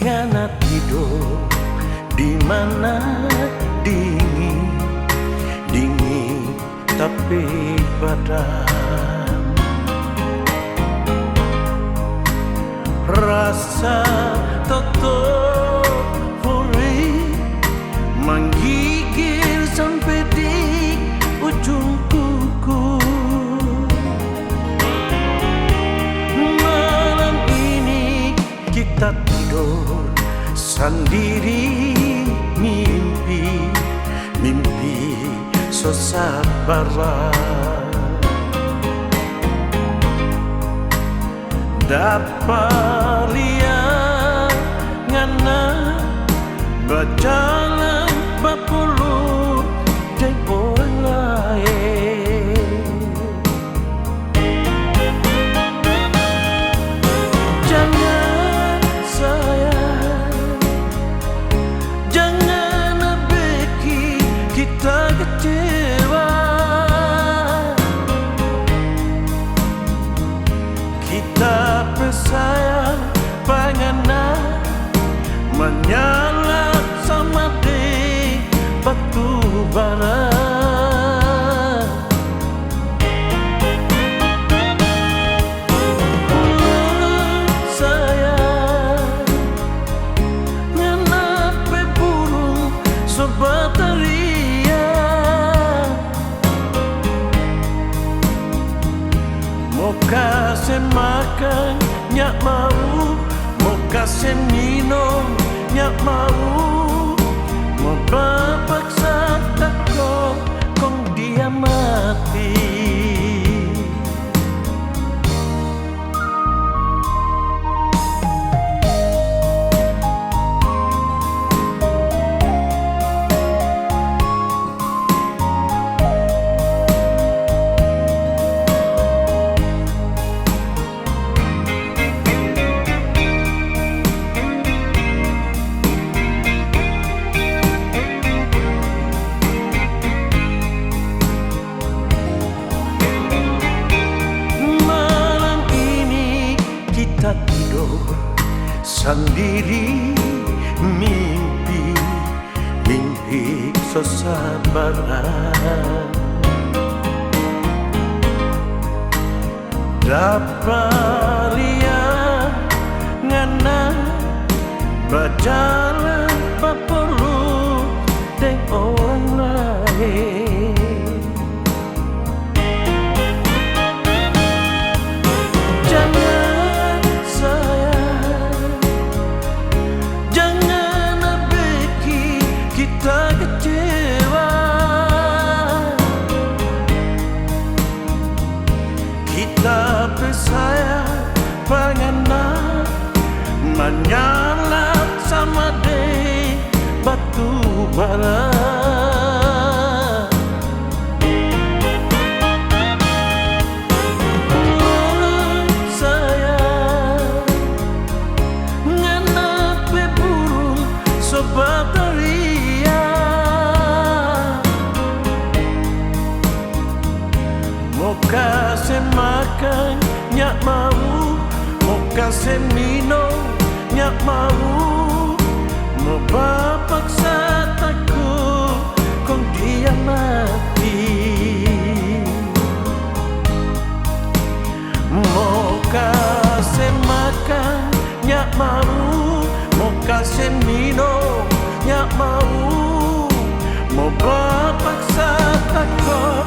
ngana tidur di mana dingin, dingin tapi badan rasa totok furi menggigil sampai di ujung kuku. Malam ini kita tidur sendiri, mimpi, mimpi sabaran. Dapat lihat ngana berjalan berpuluh dengan orang lain. Jangan sayang, jangan bikin kita kecewa. Kita bersayang pengen menyala sama di batu bara. Sayang, kenapa burung sobatria mau kasih makan nyak mau, mau kasih minum nyak mau, mau paksa takut kong dia mati. Kita tidur sendiri, mimpi, mimpi sabaran. Dapat lihat ngana berjalan berpuluh dengan orang lain. Kita bersayang pengen menyala sama di batu bara. Sayang, kenapa burung sobatria mau kasih makan nyak mau, mau kasih minum nyak mau, mau paksa takut kong dia mati. Mau kasih makan nyak mau, mau kasih minum nyak mau, mau paksa takut